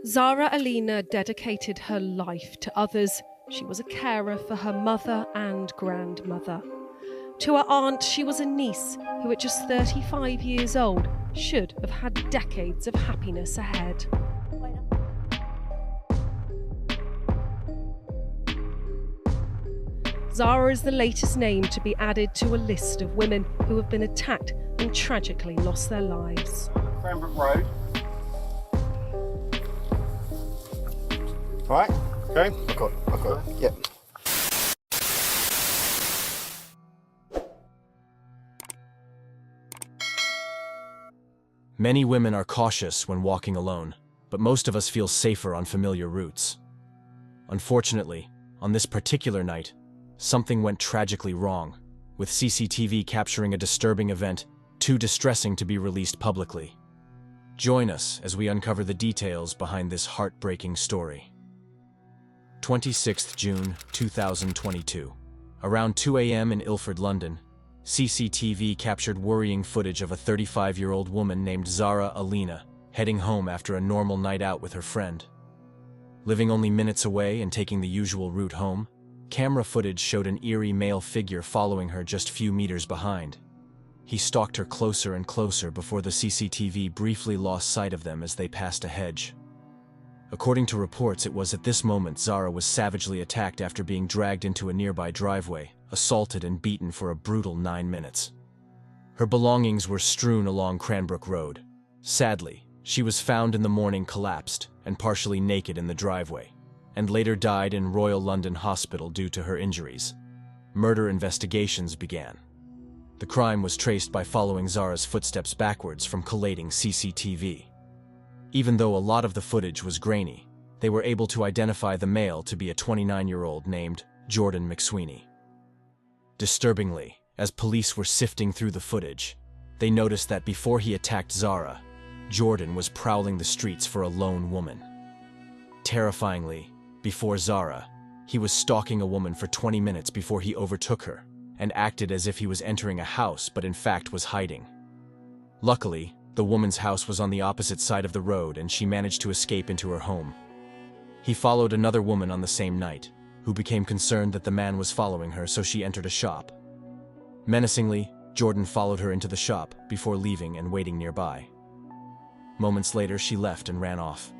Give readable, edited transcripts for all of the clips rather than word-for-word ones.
Zara Alina dedicated her life to others. She was a carer for her mother and grandmother. To her aunt, she was a niece who, at just 35 years old, should have had decades of happiness ahead. Zara is the latest name to be added to a list of women who have been attacked and tragically lost their lives. Cranbrook Road. All right, okay? I've got it, yep. Many women are cautious when walking alone, but most of us feel safer on familiar routes. Unfortunately, on this particular night, something went tragically wrong, with CCTV capturing a disturbing event too distressing to be released publicly. Join us as we uncover the details behind this heartbreaking story. 26th June 2022. Around 2 a.m. in Ilford, London, CCTV captured worrying footage of a 35-year-old woman named Zara Alina heading home after a normal night out with her friend. Living only minutes away and taking the usual route home, camera footage showed an eerie male figure following her just few meters behind. He stalked her closer and closer before the CCTV briefly lost sight of them as they passed a hedge. According to reports, it was at this moment Zara was savagely attacked after being dragged into a nearby driveway, assaulted and beaten for a brutal 9 minutes. Her belongings were strewn along Cranbrook Road. Sadly, she was found in the morning collapsed and partially naked in the driveway, and later died in Royal London Hospital due to her injuries. Murder investigations began. The crime was traced by following Zara's footsteps backwards from collating CCTV. Even though a lot of the footage was grainy, they were able to identify the male to be a 29-year-old named Jordan McSweeney. Disturbingly, as police were sifting through the footage, they noticed that before he attacked Zara, Jordan was prowling the streets for a lone woman. Terrifyingly, before Zara, he was stalking a woman for 20 minutes before he overtook her and acted as if he was entering a house but in fact was hiding. Luckily, the woman's house was on the opposite side of the road and she managed to escape into her home. He followed another woman on the same night, who became concerned that the man was following her, so she entered a shop. Menacingly, Jordan followed her into the shop before leaving and waiting nearby. Moments later, she left and ran off.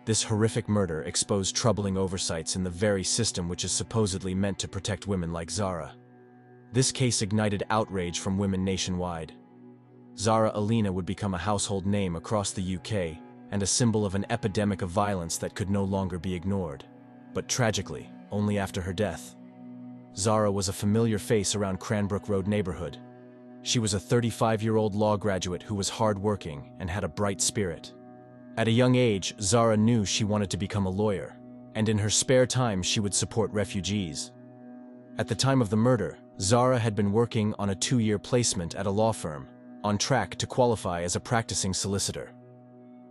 This horrific murder exposed troubling oversights in the very system which is supposedly meant to protect women like Zara. This case ignited outrage from women nationwide. Zara Alina would become a household name across the UK and a symbol of an epidemic of violence that could no longer be ignored. But tragically, only after her death. Zara was a familiar face around Cranbrook Road neighborhood. She was a 35-year-old law graduate who was hard-working and had a bright spirit. At a young age, Zara knew she wanted to become a lawyer, and in her spare time she would support refugees. At the time of the murder, Zara had been working on a 2-year placement at a law firm, on track to qualify as a practicing solicitor.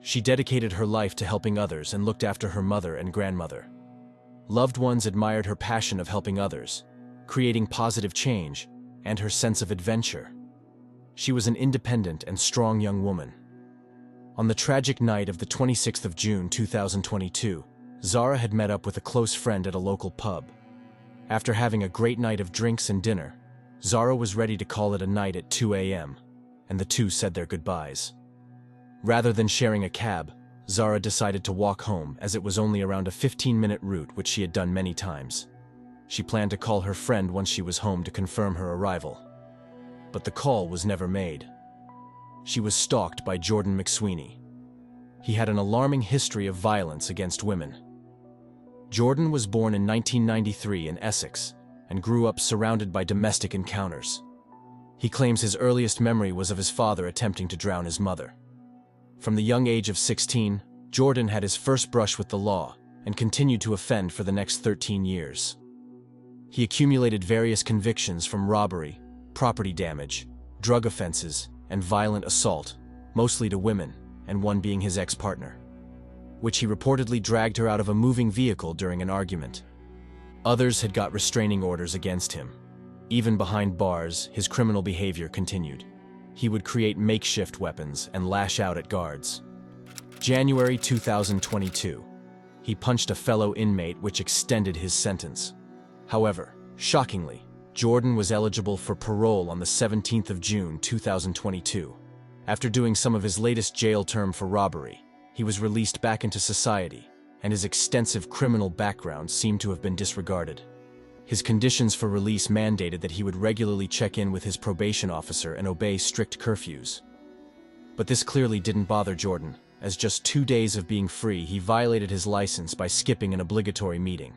She dedicated her life to helping others and looked after her mother and grandmother. Loved ones admired her passion of helping others, creating positive change, and her sense of adventure. She was an independent and strong young woman. On the tragic night of the 26th of June 2022, Zara had met up with a close friend at a local pub. After having a great night of drinks and dinner, Zara was ready to call it a night at 2 a.m., and the two said their goodbyes. Rather than sharing a cab, Zara decided to walk home as it was only around a 15-minute route, which she had done many times. She planned to call her friend once she was home to confirm her arrival. But the call was never made. She was stalked by Jordan McSweeney. He had an alarming history of violence against women. Jordan was born in 1993 in Essex and grew up surrounded by domestic encounters. He claims his earliest memory was of his father attempting to drown his mother. From the young age of 16, Jordan had his first brush with the law and continued to offend for the next 13 years. He accumulated various convictions from robbery, property damage, drug offenses, and violent assault, mostly to women, and one being his ex-partner, which he reportedly dragged her out of a moving vehicle during an argument. Others had got restraining orders against him. Even behind bars, his criminal behavior continued. He would create makeshift weapons and lash out at guards. January 2022. He punched a fellow inmate, which extended his sentence. However, shockingly, Jordan was eligible for parole on the 17th of June 2022. After doing some of his latest jail term for robbery, he was released back into society, and his extensive criminal background seemed to have been disregarded. His conditions for release mandated that he would regularly check in with his probation officer and obey strict curfews. But this clearly didn't bother Jordan, as just 2 days of being free, he violated his license by skipping an obligatory meeting,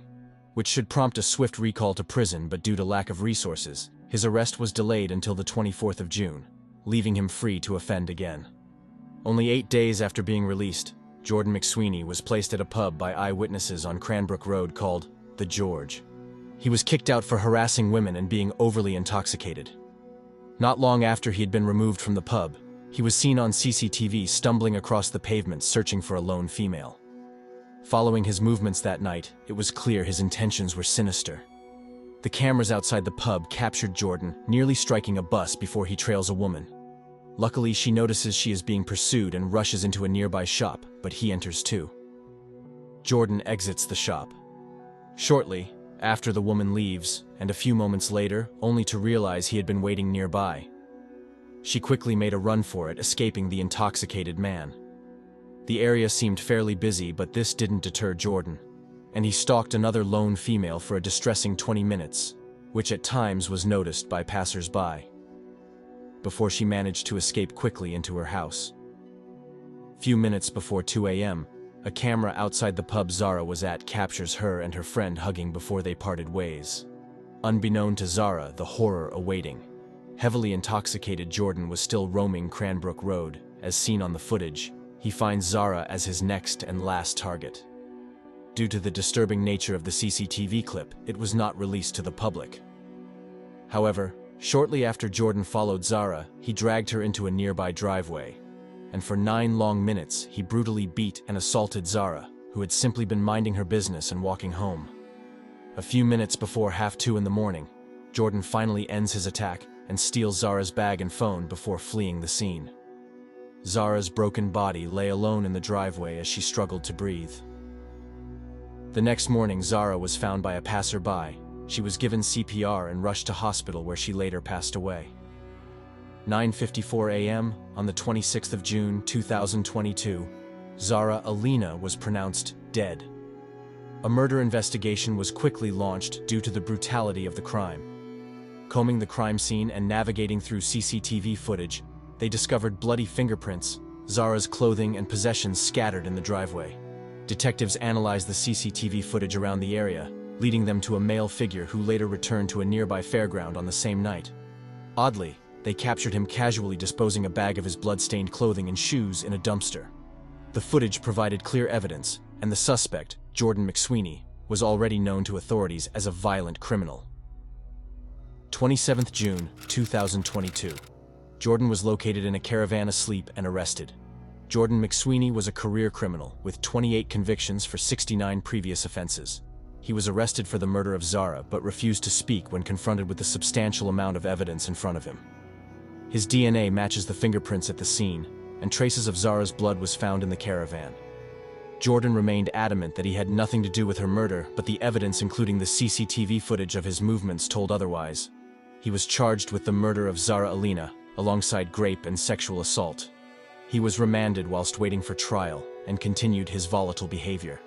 which should prompt a swift recall to prison, but due to lack of resources, his arrest was delayed until the 24th of June, leaving him free to offend again. Only 8 days after being released, Jordan McSweeney was placed at a pub by eyewitnesses on Cranbrook Road called The George. He was kicked out for harassing women and being overly intoxicated. Not long after he had been removed from the pub, he was seen on CCTV stumbling across the pavement searching for a lone female. Following his movements that night, it was clear his intentions were sinister. The cameras outside the pub captured Jordan nearly striking a bus before he trails a woman. Luckily, she notices she is being pursued and rushes into a nearby shop, but he enters too. Jordan exits the shop. Shortly after, the woman leaves, and a few moments later, only to realize he had been waiting nearby. She quickly made a run for it, escaping the intoxicated man. The area seemed fairly busy, but this didn't deter Jordan, and he stalked another lone female for a distressing 20 minutes, which at times was noticed by passers-by, before she managed to escape quickly into her house. Few minutes before 2 a.m., a camera outside the pub Zara was at captures her and her friend hugging before they parted ways. Unbeknown to Zara, the horror awaiting. Heavily intoxicated Jordan was still roaming Cranbrook Road. As seen on the footage, he finds Zara as his next and last target. Due to the disturbing nature of the CCTV clip, it was not released to the public. However, shortly after Jordan followed Zara, he dragged her into a nearby driveway, and for 9 long minutes he brutally beat and assaulted Zara, who had simply been minding her business and walking home. A few minutes before 2:30 in the morning, Jordan finally ends his attack and steals Zara's bag and phone before fleeing the scene. Zara's broken body lay alone in the driveway as she struggled to breathe. The next morning, Zara was found by a passerby. She was given CPR and rushed to hospital, where she later passed away. 9:54 a.m. on the 26th of June 2022, Zara Alina was pronounced dead. A murder investigation was quickly launched due to the brutality of the crime. Combing the crime scene and navigating through CCTV footage, they discovered bloody fingerprints, Zara's clothing and possessions scattered in the driveway. Detectives analyzed the CCTV footage around the area, leading them to a male figure who later returned to a nearby fairground on the same night. Oddly, they captured him casually disposing a bag of his blood-stained clothing and shoes in a dumpster. The footage provided clear evidence, and the suspect, Jordan McSweeney, was already known to authorities as a violent criminal. 27th June 2022. Jordan was located in a caravan asleep and arrested. Jordan McSweeney was a career criminal with 28 convictions for 69 previous offenses. He was arrested for the murder of Zara but refused to speak when confronted with the substantial amount of evidence in front of him. His DNA matches the fingerprints at the scene, and traces of Zara's blood was found in the caravan. Jordan remained adamant that he had nothing to do with her murder, but the evidence, including the CCTV footage of his movements, told otherwise. He was charged with the murder of Zara Alina, alongside rape and sexual assault. He was remanded whilst waiting for trial and continued his volatile behavior.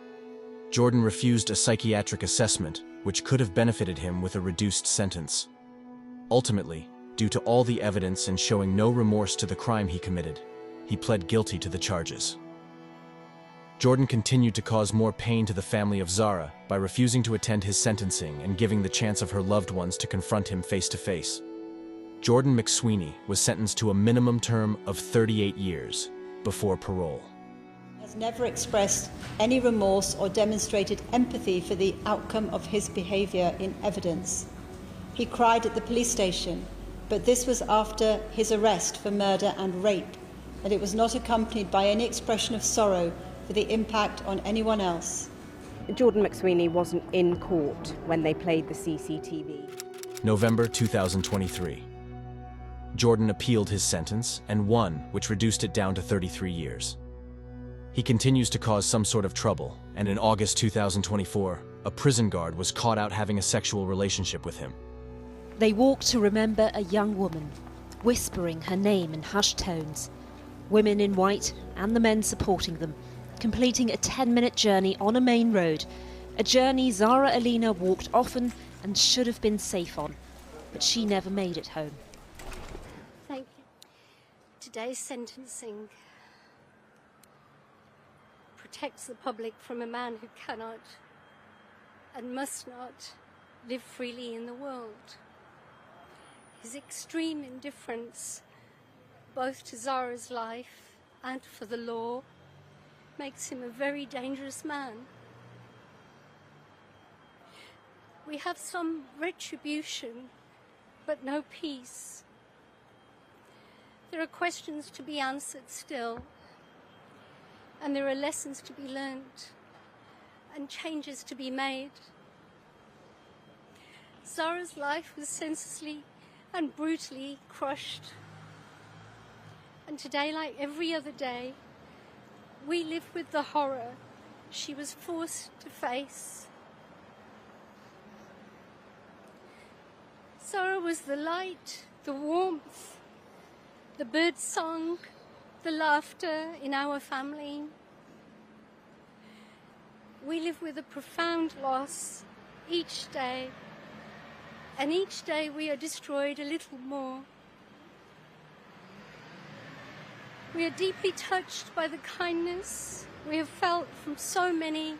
Jordan refused a psychiatric assessment, which could have benefited him with a reduced sentence. Ultimately, due to all the evidence and showing no remorse to the crime he committed, he pled guilty to the charges. Jordan continued to cause more pain to the family of Zara by refusing to attend his sentencing and giving the chance of her loved ones to confront him face to face. Jordan McSweeney was sentenced to a minimum term of 38 years before parole. He has never expressed any remorse or demonstrated empathy for the outcome of his behaviour in evidence. He cried at the police station, but this was after his arrest for murder and rape, and it was not accompanied by any expression of sorrow for the impact on anyone else. Jordan McSweeney wasn't in court when they played the CCTV. November 2023. Jordan appealed his sentence and won, which reduced it down to 33 years. He continues to cause some sort of trouble, and in August 2024, a prison guard was caught out having a sexual relationship with him. They walked to remember a young woman, whispering her name in hushed tones. Women in white and the men supporting them, completing a 10-minute journey on a main road, a journey Zara Alina walked often and should have been safe on, but she never made it home. Thank you. Today's sentencing protects the public from a man who cannot and must not live freely in the world. His extreme indifference, both to Zara's life and for the law, makes him a very dangerous man. We have some retribution, but no peace. There are questions to be answered still, and there are lessons to be learned, and changes to be made. Zara's life was senselessly and brutally crushed. And today, like every other day, we live with the horror she was forced to face. Zara was the light, the warmth, the bird song, the laughter in our family. We live with a profound loss each day, and each day we are destroyed a little more. We are deeply touched by the kindness we have felt from so many,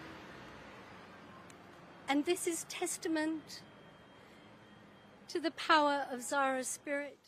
and this is testament to the power of Zara's spirit.